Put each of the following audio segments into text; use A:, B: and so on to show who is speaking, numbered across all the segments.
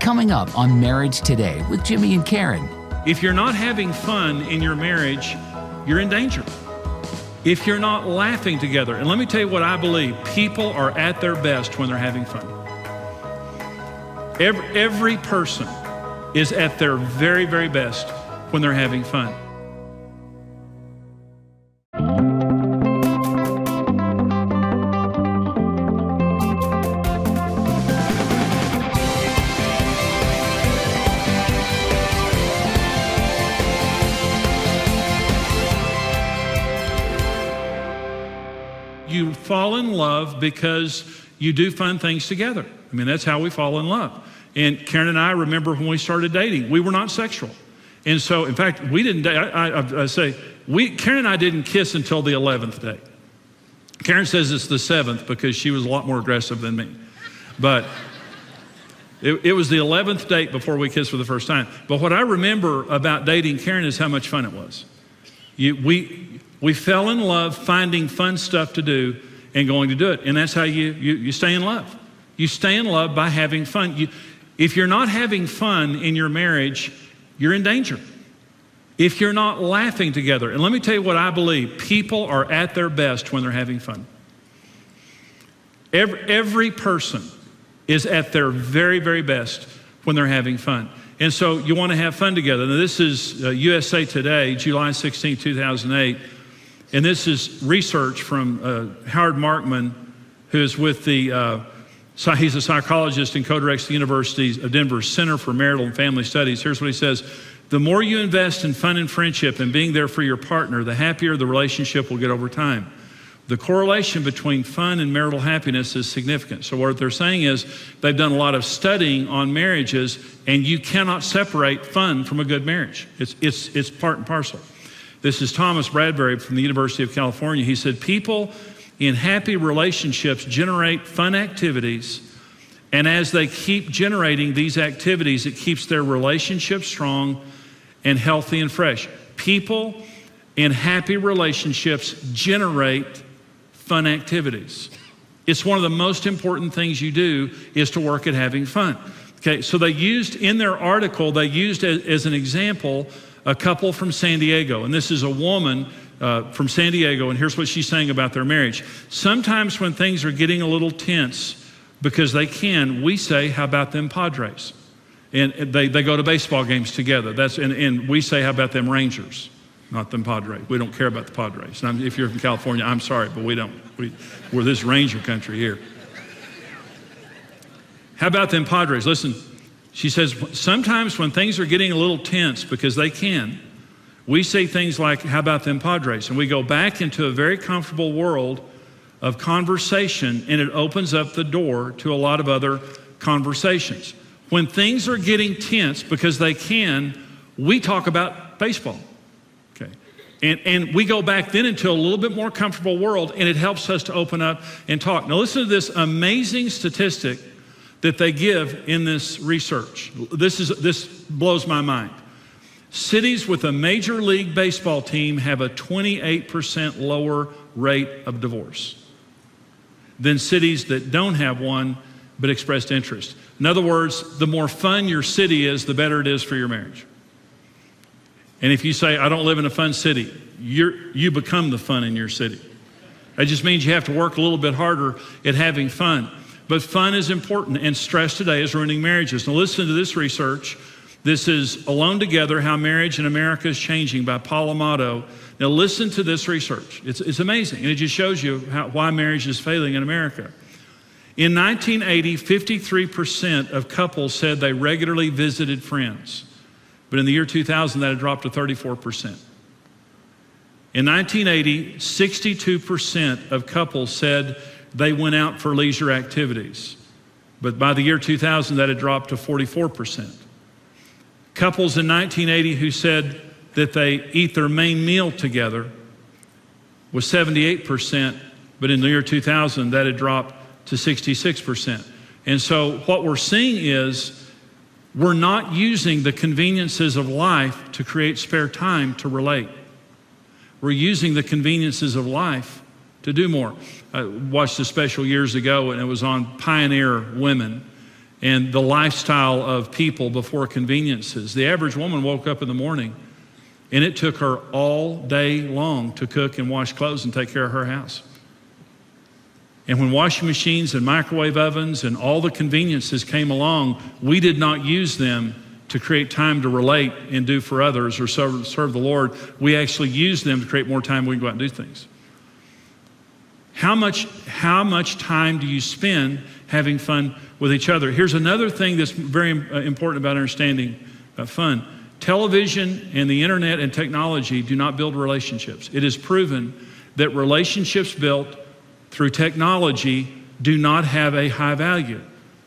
A: Coming up on Marriage Today with Jimmy and Karen.
B: If you're not having fun in your marriage, you're in danger. If you're not laughing together, and let me tell you what I believe, people are at their best when they're having fun. Every person is at their very, very best when they're having fun. You fall in love because you do fun things together. I mean, that's how we fall in love. And Karen and I remember when we started dating, we were not sexual. And so, in fact, we didn't date. Karen and I didn't kiss until the 11th date. Karen says it's the 7th because she was a lot more aggressive than me. But it was the 11th date before we kissed for the first time. But what I remember about dating Karen is how much fun it was. We fell in love finding fun stuff to do and going to do it. And that's how you stay in love. You stay in love by having fun. If you're not having fun in your marriage, you're in danger. If you're not laughing together, and let me tell you what I believe, people are at their best when they're having fun. Every person is at their very, very best when they're having fun. And so you want to have fun together. Now, this is USA Today, July 16, 2008. And this is research from Howard Markman, who is with he's a psychologist and co-directs the University of Denver's Center for Marital and Family Studies. Here's what he says. The more you invest in fun and friendship and being there for your partner, the happier the relationship will get over time. The correlation between fun and marital happiness is significant. So what they're saying is they've done a lot of studying on marriages, and you cannot separate fun from a good marriage. It's part and parcel. This is Thomas Bradbury from the University of California. He said, people in happy relationships generate fun activities, and as they keep generating these activities, it keeps their relationship strong and healthy and fresh. People in happy relationships generate fun activities. It's one of the most important things you do is to work at having fun. Okay, so they used in their article, they used as an example a couple from San Diego, and this is a woman from San Diego, and here's what she's saying about their marriage. Sometimes when things are getting a little tense, because they can, we say, how about them Padres? And they go to baseball games together. And we say, how about them Rangers? Not them Padres. We don't care about the Padres. And if you're from California, I'm sorry, but we don't. We're this Ranger country here. How about them Padres? Listen, she says, sometimes when things are getting a little tense, because they can, we say things like, how about them Padres? And we go back into a very comfortable world of conversation, and it opens up the door to a lot of other conversations. When things are getting tense, because they can, we talk about baseball. Okay. And we go back then into a little bit more comfortable world, and it helps us to open up and talk. Now listen to this amazing statistic that they give in this research. This blows my mind. Cities with a Major League Baseball team have a 28% lower rate of divorce than cities that don't have one but expressed interest. In other words, the more fun your city is, the better it is for your marriage. And if you say, I don't live in a fun city, you become the fun in your city. That just means you have to work a little bit harder at having fun. But fun is important, and stress today is ruining marriages. Now listen to this research. This is Alone Together, How Marriage in America is Changing by Paul Amato. Now listen to this research. It's amazing, and it just shows you why marriage is failing in America. In 1980, 53% of couples said they regularly visited friends. But in the year 2000, that had dropped to 34%. In 1980, 62% of couples said they went out for leisure activities. But by the year 2000, that had dropped to 44%. Couples in 1980 who said that they eat their main meal together was 78%, but in the year 2000, that had dropped to 66%. And so what we're seeing is we're not using the conveniences of life to create spare time to relate. We're using the conveniences of life to do more. I watched a special years ago, and it was on pioneer women. and the lifestyle of people before conveniences. The average woman woke up in the morning and it took her all day long to cook and wash clothes and take care of her house. And when washing machines and microwave ovens and all the conveniences came along, we did not use them to create time to relate and do for others or serve the Lord. We actually used them to create more time we can go out and do things. How much time do you spend having fun with each other? Here's another thing that's very important about understanding fun. Television and the internet and technology do not build relationships. It is proven that relationships built through technology do not have a high value.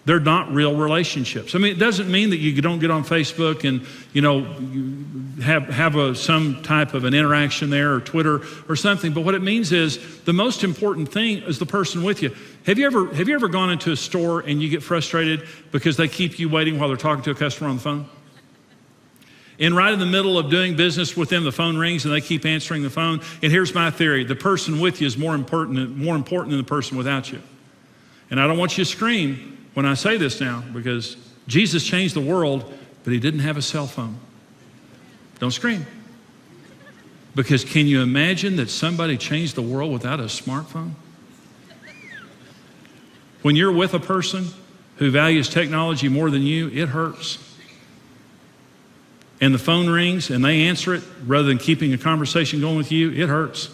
B: They're not real relationships. I mean, it doesn't mean that you don't get on Facebook and, you have some type of an interaction there, or Twitter or something. But what it means is the most important thing is the person with you. Have you ever gone into a store and you get frustrated because they keep you waiting while they're talking to a customer on the phone? And right in the middle of doing business with them, the phone rings and they keep answering the phone. And here's my theory: the person with you is more important than the person without you. And I don't want you to scream when I say this now, because Jesus changed the world, but he didn't have a cell phone. Don't scream. Because can you imagine that somebody changed the world without a smartphone? When you're with a person who values technology more than you, it hurts. And the phone rings and they answer it rather than keeping a conversation going with you, it hurts.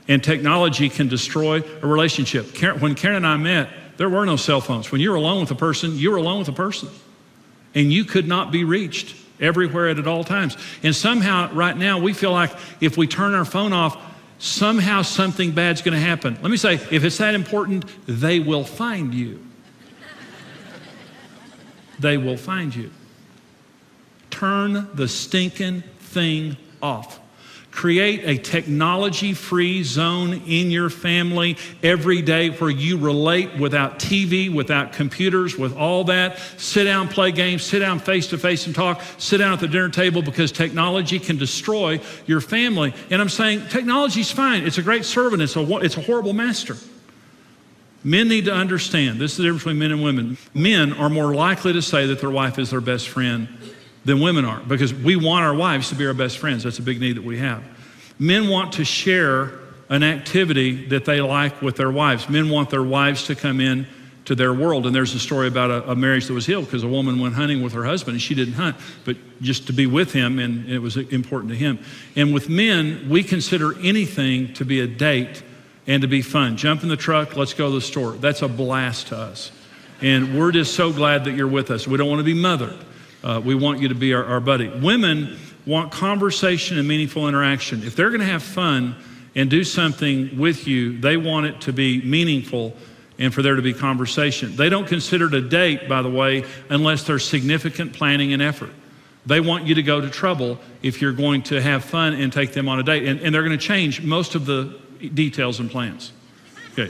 B: And technology can destroy a relationship. When Karen and I met, there were no cell phones. When you were alone with a person, you were alone with a person. And you could not be reached everywhere and at all times. And somehow right now we feel like if we turn our phone off, somehow something bad's going to happen. Let me say, if it's that important, they will find you. They will find you. Turn the stinking thing off. Create a technology-free zone in your family every day where you relate without TV, without computers, with all that. Sit down, play games, sit down face-to-face and talk. Sit down at the dinner table, because technology can destroy your family. And I'm saying technology's fine. It's a great servant. It's a horrible master. Men need to understand, this is the difference between men and women. Men are more likely to say that their wife is their best friend than women are, because we want our wives to be our best friends. That's a big need that we have. Men want to share an activity that they like with their wives. Men want their wives to come in to their world. And there's a story about a marriage that was healed because a woman went hunting with her husband, and she didn't hunt, but just to be with him, and it was important to him. And with men, we consider anything to be a date and to be fun. Jump in the truck, let's go to the store. That's a blast to us. And we're just so glad that you're with us. We don't want to be mothered. We want you to be our buddy. Women want conversation and meaningful interaction. If they're going to have fun and do something with you, they want it to be meaningful and for there to be conversation. They don't consider it a date, by the way, unless there's significant planning and effort. They want you to go to trouble if you're going to have fun and take them on a date. And they're going to change most of the details and plans. Okay.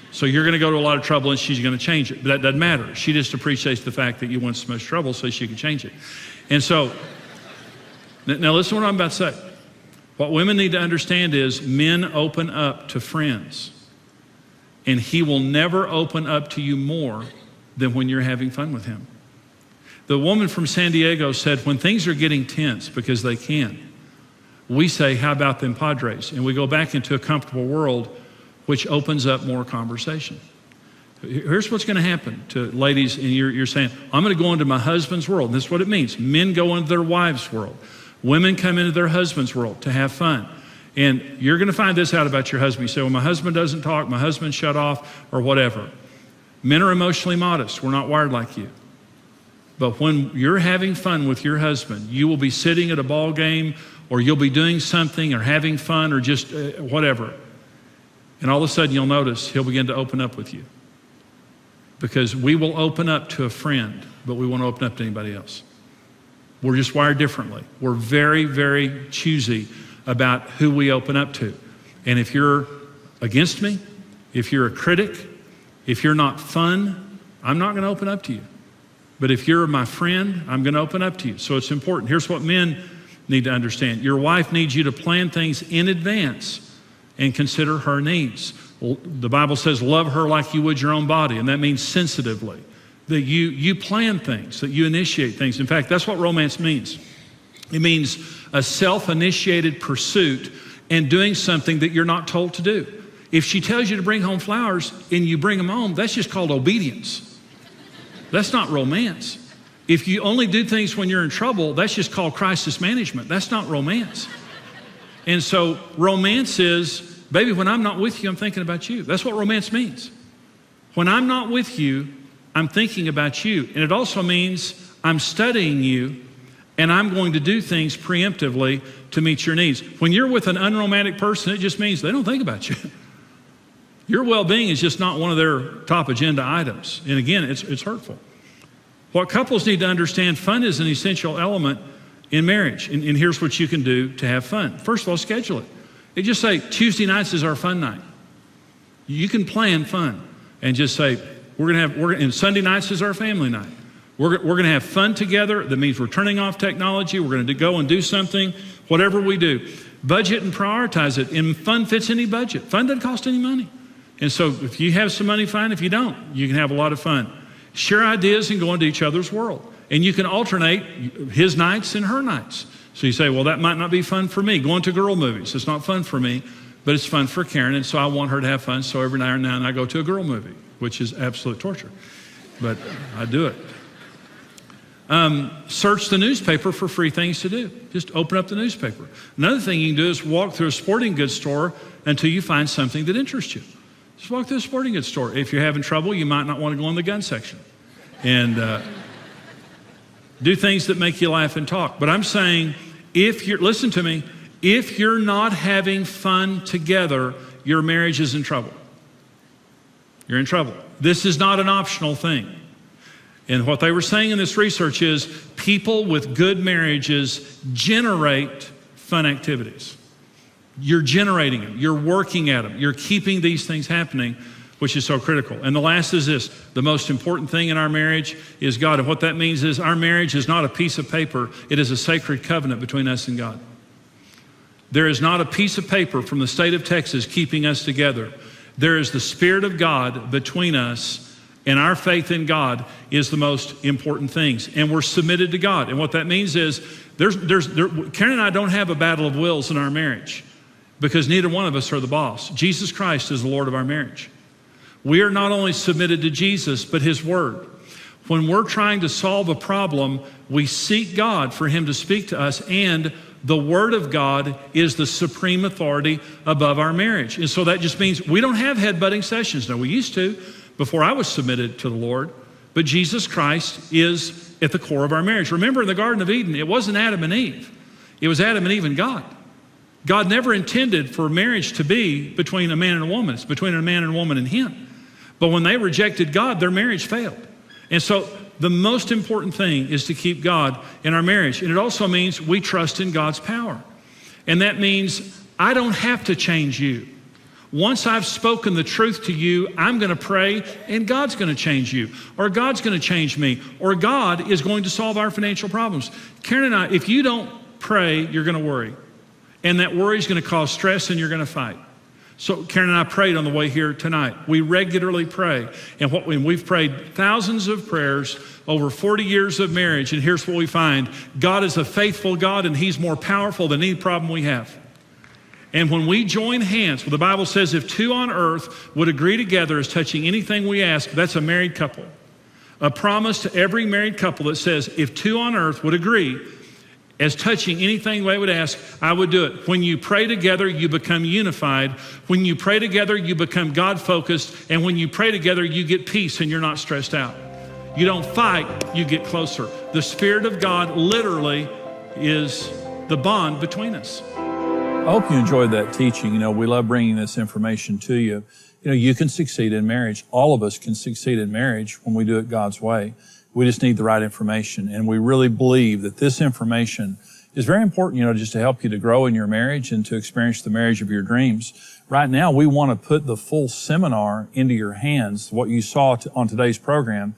B: So you're going to go to a lot of trouble and she's going to change it. But that doesn't matter. She just appreciates the fact that you went to so much trouble so she can change it. And so, now listen to what I'm about to say. What women need to understand is men open up to friends. And he will never open up to you more than when you're having fun with him. The woman from San Diego said, when things are getting tense, because they can, we say, how about them Padres? And we go back into a comfortable world, which opens up more conversation. Here's what's going to happen to ladies, and you're saying, I'm going to go into my husband's world. And this is what it means. Men go into their wives' world. Women come into their husband's world to have fun. And you're going to find this out about your husband. You say, well, my husband doesn't talk, my husband shut off, or whatever. Men are emotionally modest. We're not wired like you. But when you're having fun with your husband, you will be sitting at a ball game, or you'll be doing something, or having fun, or just whatever. And all of a sudden you'll notice he'll begin to open up with you. Because we will open up to a friend, but we won't open up to anybody else. We're just wired differently. We're very, very choosy about who we open up to. And if you're against me, if you're a critic, if you're not fun, I'm not going to open up to you. But if you're my friend, I'm going to open up to you. So it's important. Here's what men need to understand. Your wife needs you to plan things in advance and consider her needs. The Bible says, love her like you would your own body, and that means sensitively. that you plan things, that you initiate things. In fact, that's what romance means. It means a self-initiated pursuit and doing something that you're not told to do. If she tells you to bring home flowers and you bring them home, that's just called obedience. That's not romance. If you only do things when you're in trouble, that's just called crisis management. That's not romance. And so romance is, baby, when I'm not with you, I'm thinking about you. That's what romance means. When I'm not with you, I'm thinking about you. And it also means I'm studying you, and I'm going to do things preemptively to meet your needs. When you're with an unromantic person, it just means they don't think about you. Your well-being is just not one of their top agenda items. And again, it's hurtful. What couples need to understand, fun is an essential element in marriage. And here's what you can do to have fun. First of all, schedule it. You just say, Tuesday nights is our fun night. You can plan fun and just say, and Sunday nights is our family night. We're going to have fun together. That means we're turning off technology. We're going to go and do something, whatever we do. Budget and prioritize it. And fun fits any budget. Fun doesn't cost any money. And so if you have some money, fine. If you don't, you can have a lot of fun. Share ideas and go into each other's world. And you can alternate his nights and her nights. So you say, well, that might not be fun for me. Going to girl movies, it's not fun for me, but it's fun for Karen. And so I want her to have fun. So every now and then I go to a girl movie, which is absolute torture. But I do it. Search the newspaper for free things to do. Just open up the newspaper. Another thing you can do is walk through a sporting goods store until you find something that interests you. Just walk through a sporting goods store. If you're having trouble, you might not want to go in the gun section. And do things that make you laugh and talk. But I'm saying, listen to me, if you're not having fun together, your marriage is in trouble. You're in trouble. This is not an optional thing. And what they were saying in this research is people with good marriages generate fun activities. You're generating them. You're working at them. You're keeping these things happening, which is so critical. And the last is this. The most important thing in our marriage is God. And what that means is our marriage is not a piece of paper. It is a sacred covenant between us and God. There is not a piece of paper from the state of Texas keeping us together. There is the Spirit of God between us, and our faith in God is the most important things. And we're submitted to God. And what that means is Karen and I don't have a battle of wills in our marriage because neither one of us are the boss. Jesus Christ is the Lord of our marriage. We are not only submitted to Jesus, but His Word. When we're trying to solve a problem, we seek God for Him to speak to us, and the Word of God is the supreme authority above our marriage. And so that just means we don't have head-butting sessions. No, we used to before I was submitted to the Lord, but Jesus Christ is at the core of our marriage. Remember in the Garden of Eden, it wasn't Adam and Eve. It was Adam and Eve and God. God never intended for marriage to be between a man and a woman. It's between a man and a woman and Him. But when they rejected God, their marriage failed. And so the most important thing is to keep God in our marriage. And it also means we trust in God's power. And that means I don't have to change you. Once I've spoken the truth to you, I'm going to pray and God's going to change you, or God's going to change me, or God is going to solve our financial problems. Karen and I, if you don't pray, you're going to worry. And that worry is going to cause stress and you're going to fight. So Karen and I prayed on the way here tonight. We regularly pray. And we've prayed thousands of prayers over 40 years of marriage. And here's what we find. God is a faithful God, and He's more powerful than any problem we have. And when we join hands, well, the Bible says if two on earth would agree together as touching anything we ask, that's a married couple. A promise to every married couple that says if two on earth would agree as touching anything they would ask, I would do it. When you pray together, you become unified. When you pray together, you become God-focused. And when you pray together, you get peace and you're not stressed out. You don't fight, you get closer. The Spirit of God literally is the bond between us.
C: I hope you enjoyed that teaching. You know, we love bringing this information to you. You know, you can succeed in marriage. All of us can succeed in marriage when we do it God's way. We just need the right information. And we really believe that this information is very important, you know, just to help you to grow in your marriage and to experience the marriage of your dreams. Right now, we want to put the full seminar into your hands. What you saw on today's program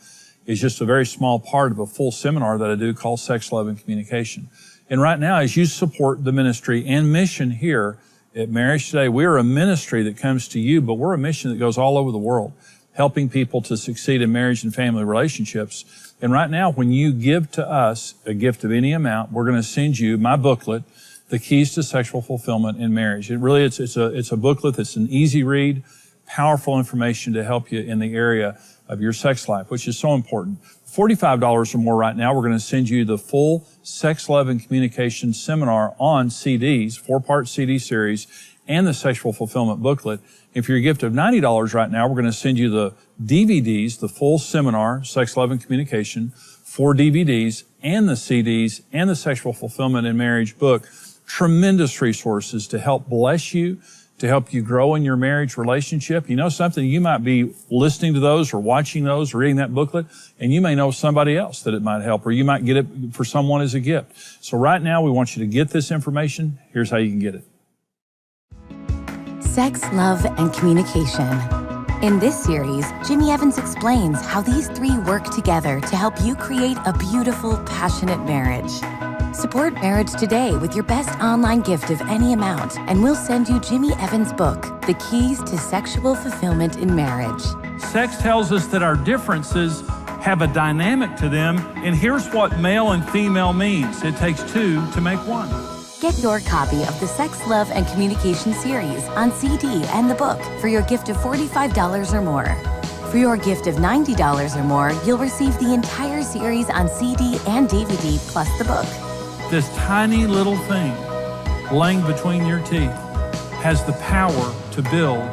C: is just a very small part of a full seminar that I do called Sex, Love, and Communication. And right now, as you support the ministry and mission here at Marriage Today, we are a ministry that comes to you, but we're a mission that goes all over the world, helping people to succeed in marriage and family relationships. And right now, when you give to us a gift of any amount, we're going to send you my booklet, The Keys to Sexual Fulfillment in Marriage. It's a booklet that's an easy read, powerful information to help you in the area of your sex life, which is so important. $45 or more right now, we're going to send you the full Sex, Love, and Communication seminar on CDs, 4-part CD series, and the Sexual Fulfillment booklet. If you're a gift of $90 right now, we're going to send you the DVDs, the full seminar, Sex, Love, and Communication, 4 DVDs, and the CDs, and the Sexual Fulfillment in Marriage book. Tremendous resources to help bless you, to help you grow in your marriage relationship. You know something, you might be listening to those or watching those or reading that booklet, and you may know somebody else that it might help, or you might get it for someone as a gift. So right now, we want you to get this information. Here's how you can get it.
D: Sex, Love, and Communication. In this series, Jimmy Evans explains how these 3 work together to help you create a beautiful, passionate marriage. Support Marriage Today with your best online gift of any amount, and we'll send you Jimmy Evans' book, The Keys to Sexual Fulfillment in Marriage.
C: Sex tells us that our differences have a dynamic to them, and here's what male and female means. It takes 2 to make 1.
D: Get your copy of the Sex, Love, and Communication series on CD and the book for your gift of $45 or more. For your gift of $90 or more, you'll receive the entire series on CD and DVD plus the book.
C: This tiny little thing laying between your teeth has the power to build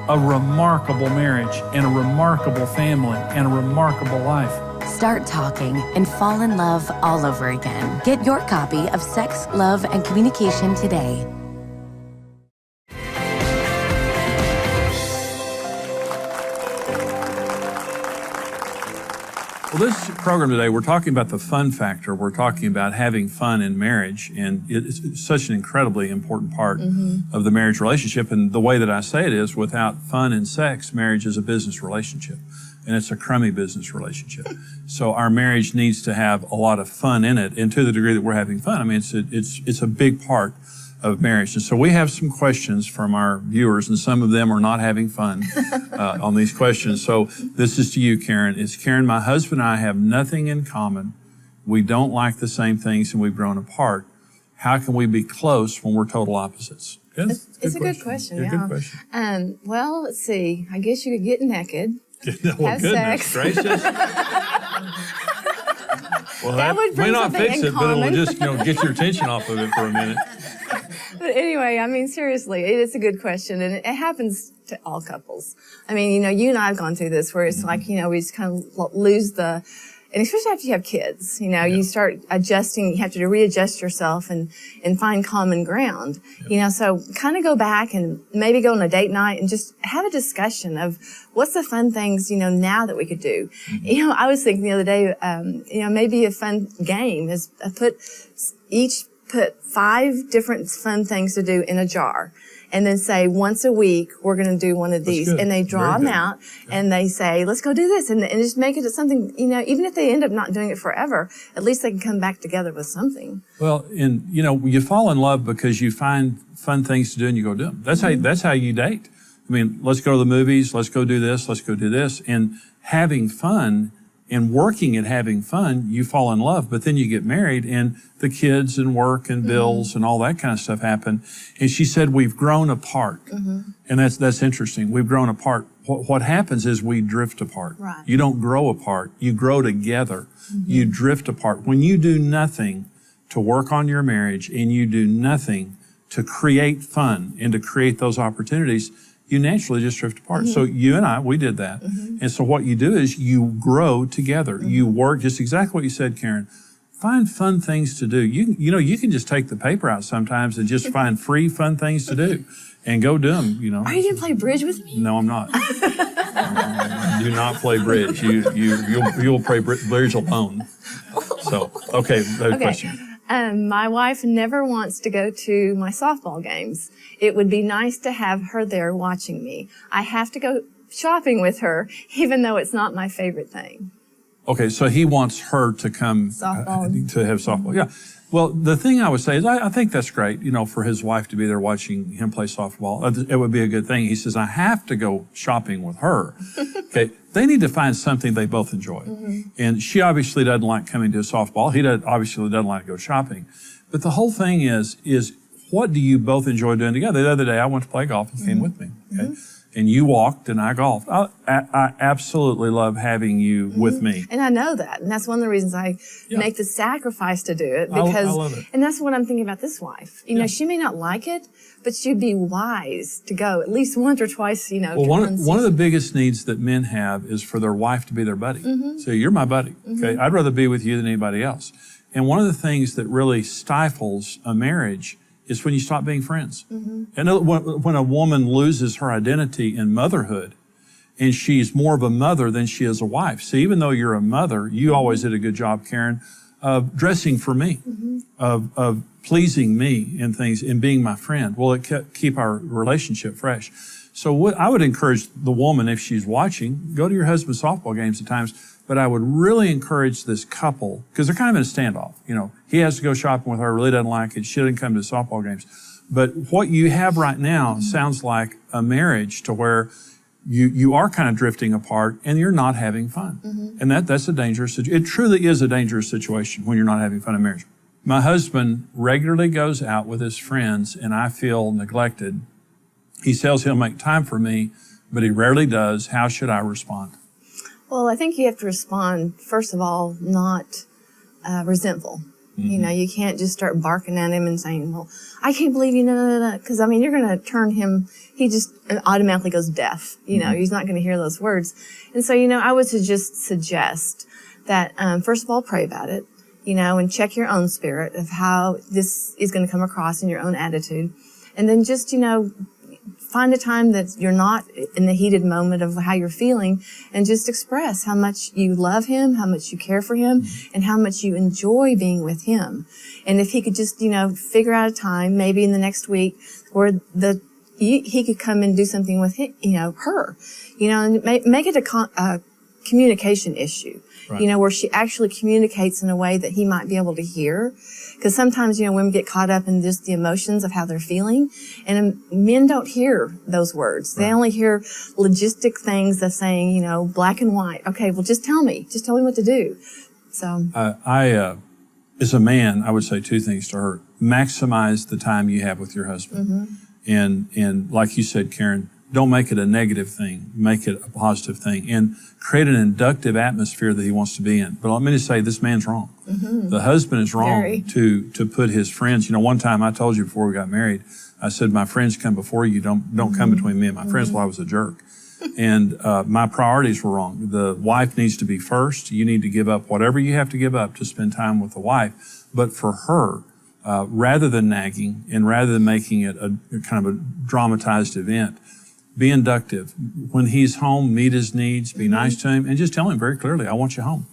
C: a remarkable marriage and a remarkable family and a remarkable life.
D: Start talking and fall in love all over again. Get your copy of Sex, Love, and Communication today.
C: Well, this program today, we're talking about the fun factor. We're talking about having fun in marriage, and it's such an incredibly important part of the marriage relationship. And the way that I say it is, without fun and sex, marriage is a business relationship, and it's a crummy business relationship. So our marriage needs to have a lot of fun in it, and to the degree that we're having fun, I mean, it's a big part of marriage. And so we have some questions from our viewers, and some of them are not having fun on these questions. So this is to you, Karen. It's Karen, my husband and I have nothing in common. We don't like the same things, and we've grown apart. How can we be close when we're total opposites?
E: It's a good question. Yeah.
C: Good question.
E: Well, let's see. I guess you could get naked.
C: Well,
E: have
C: goodness
E: sex.
C: gracious. Well,
E: That would bring
C: may not
E: something
C: fix
E: in
C: it, but it'll
E: common.
C: just get your attention off of it for a minute.
E: But anyway, I mean, seriously, it is a good question, and it happens to all couples. I mean, you and I have gone through this where it's like, we just kind of lose the, and especially after you have kids, you start adjusting, you have to readjust yourself and find common ground, so kind of go back and maybe go on a date night and just have a discussion of what's the fun things, now that we could do. I was thinking the other day, maybe a fun game is put 5 different fun things to do in a jar, and then say once a week we're going to do one of these, and they draw them out, and they say let's go do this, and just make it something. Even if they end up not doing it forever, at least they can come back together with something.
C: Well, and you fall in love because you find fun things to do and you go do them. That's how you date. I mean, let's go to the movies, let's go do this, let's go do this, and having fun. And working at having fun, you fall in love, but then you get married and the kids and work and bills and all that kind of stuff happen. And she said, we've grown apart. And that's interesting. We've grown apart. What happens is we drift apart.
E: Right.
C: You don't grow apart. You grow together. You drift apart. When you do nothing to work on your marriage and you do nothing to create fun and to create those opportunities, you naturally just drift apart. So you and I, we did that. And so what you do is you grow together. You work, just exactly what you said, Karen. Find fun things to do. You can just take the paper out sometimes and just find free fun things to do and go do them,
E: Are you going to play bridge with me?
C: No, I'm not. Do not play bridge. You'll play bridge alone. So, okay, question.
E: My wife never wants to go to my softball games. It would be nice to have her there watching me. I have to go shopping with her, even though it's not my favorite thing.
C: Okay, so he wants her to come
E: Softball.
C: To have softball. Yeah. Well, the thing I would say is I think that's great, for his wife to be there watching him play softball. It would be a good thing. He says, I have to go shopping with her. Okay. They need to find something they both enjoy. And she obviously doesn't like coming to softball. He obviously doesn't like to go shopping. But the whole thing is what do you both enjoy doing together? The other day I went to play golf and came with me. Okay? And you walked and I golfed. I absolutely love having you with me.
E: And I know that. And that's one of the reasons I make the sacrifice to do it. Because,
C: I love it.
E: And that's what I'm thinking about this wife. You know, she may not like it, but she'd be wise to go at least once or twice,
C: Well, one of the biggest needs that men have is for their wife to be their buddy. So you're my buddy. Okay. I'd rather be with you than anybody else. And one of the things that really stifles a marriage is when you stop being friends. And when a woman loses her identity in motherhood, and she's more of a mother than she is a wife. See, even though you're a mother, you always did a good job, Karen, of dressing for me, of pleasing me and things, and being my friend. Well, it keep our relationship fresh. So what I would encourage the woman, if she's watching, go to your husband's softball games at times. But I would really encourage this couple, because they're kind of in a standoff. He has to go shopping with her, really doesn't like it. She doesn't come to softball games. But what you have right now sounds like a marriage to where you are kind of drifting apart and you're not having fun. And that's a dangerous situation. It truly is a dangerous situation when you're not having fun in marriage. My husband regularly goes out with his friends and I feel neglected. He says he'll make time for me, but he rarely does. How should I respond?
E: Well, I think you have to respond, first of all, not resentful. You can't just start barking at him and saying, well, I can't believe you, no. Because, you're going to turn him, he just automatically goes deaf. He's not going to hear those words. And so, I would just suggest that, first of all, pray about it, and check your own spirit of how this is going to come across in your own attitude. And then just, find a time that you're not in the heated moment of how you're feeling and just express how much you love him, how much you care for him, and how much you enjoy being with him. And if he could just, figure out a time, maybe in the next week, where he could come and do something with him, her, and make it a communication issue, where she actually communicates in a way that he might be able to hear. Because sometimes, women get caught up in just the emotions of how they're feeling, and men don't hear those words. They only hear logistic things that's saying, black and white. Okay, well, just tell me what to do. So,
C: as a man, I would say two things to her: maximize the time you have with your husband, and like you said, Karen, don't make it a negative thing. Make it a positive thing, and create an inductive atmosphere that he wants to be in. But let me just say, this man's wrong. The husband is wrong to put his friends. One time I told you before we got married, I said, my friends come before you. Don't come between me and my friends. Well, I was a jerk. And my priorities were wrong. The wife needs to be first. You need to give up whatever you have to give up to spend time with the wife. But for her, rather than nagging and rather than making it a kind of a dramatized event, be inductive. When he's home, meet his needs, be nice to him, and just tell him very clearly, I want you home.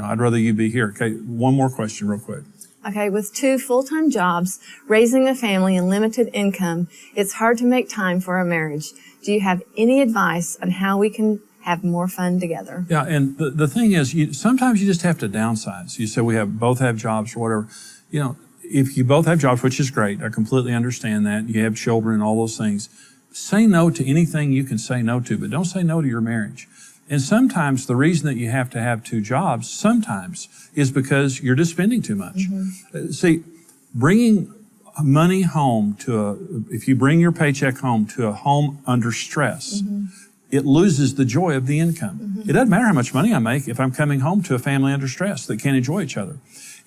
C: I'd rather you be here. Okay, one more question real quick.
E: Okay, with 2 full-time jobs, raising a family, and limited income, it's hard to make time for a marriage. Do you have any advice on how we can have more fun together?
C: Yeah, and the thing is, sometimes you just have to downsize. You say we both have jobs or whatever. If you both have jobs, which is great, I completely understand that. You have children and all those things. Say no to anything you can say no to, but don't say no to your marriage. And sometimes the reason that you have to have 2 jobs sometimes is because you're just spending too much. See, bringing money home if you bring your paycheck home to a home under stress, it loses the joy of the income. It doesn't matter how much money I make if I'm coming home to a family under stress that can't enjoy each other.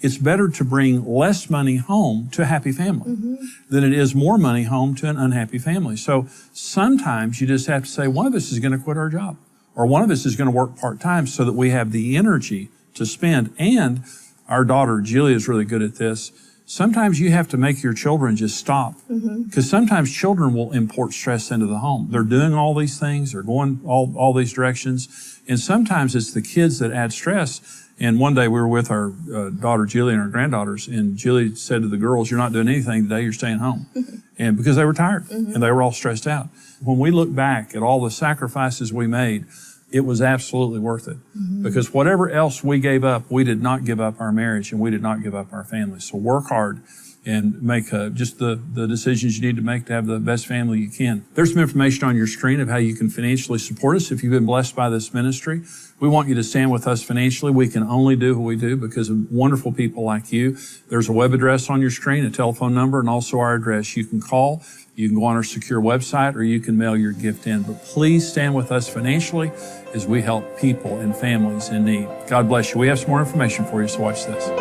C: It's better to bring less money home to a happy family than it is more money home to an unhappy family. So sometimes you just have to say, one of us is going to quit our job, or one of us is going to work part-time so that we have the energy to spend. And our daughter, Julia, is really good at this. Sometimes you have to make your children just stop, because sometimes children will import stress into the home. They're doing all these things, they're going all these directions, and sometimes it's the kids that add stress. And one day we were with our daughter Julie and our granddaughters, and Julie said to the girls, you're not doing anything today, you're staying home. And because they were tired and they were all stressed out. When we look back at all the sacrifices we made, it was absolutely worth it. Because whatever else we gave up, we did not give up our marriage and we did not give up our family. So work hard and make just the decisions you need to make to have the best family you can. There's some information on your screen of how you can financially support us if you've been blessed by this ministry. We want you to stand with us financially. We can only do what we do because of wonderful people like you. There's a web address on your screen, a telephone number, and also our address. You can call, you can go on our secure website, or you can mail your gift in. But please stand with us financially as we help people and families in need. God bless you. We have some more information for you, so watch this.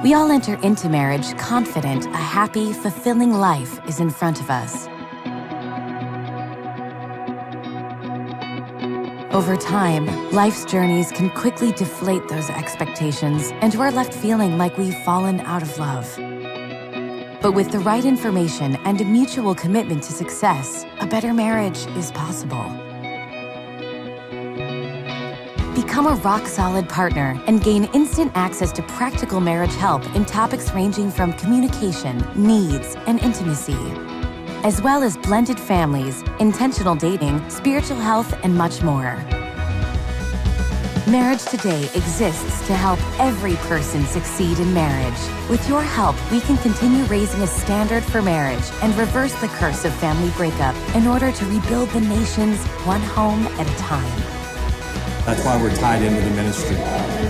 D: We all enter into marriage confident a happy, fulfilling life is in front of us. Over time, life's journeys can quickly deflate those expectations, and we're left feeling like we've fallen out of love. But with the right information and a mutual commitment to success, a better marriage is possible. Become a rock-solid partner and gain instant access to practical marriage help in topics ranging from communication, needs, and intimacy, as well as blended families, intentional dating, spiritual health, and much more. Marriage Today exists to help every person succeed in marriage. With your help, we can continue raising a standard for marriage and reverse the curse of family breakup in order to rebuild the nations one home at a time.
F: That's why we're tied into the ministry.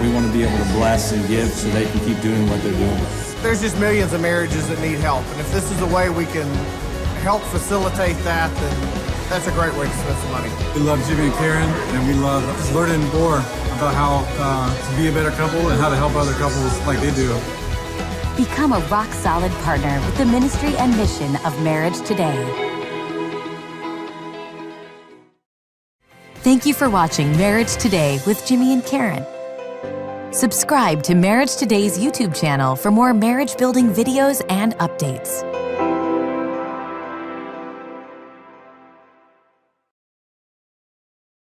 F: We want to be able to bless and give so they can keep doing what they're doing.
G: There's just millions of marriages that need help, and if this is a way we can help facilitate that, then that's a great way to spend some money.
H: We love Jimmy and Karen, and we love just learning more about how to be a better couple and how to help other couples like they do.
D: Become a rock-solid partner with the ministry and mission of Marriage Today. Thank you for watching Marriage Today with Jimmy and Karen. Subscribe to Marriage Today's YouTube channel for more marriage-building videos and updates.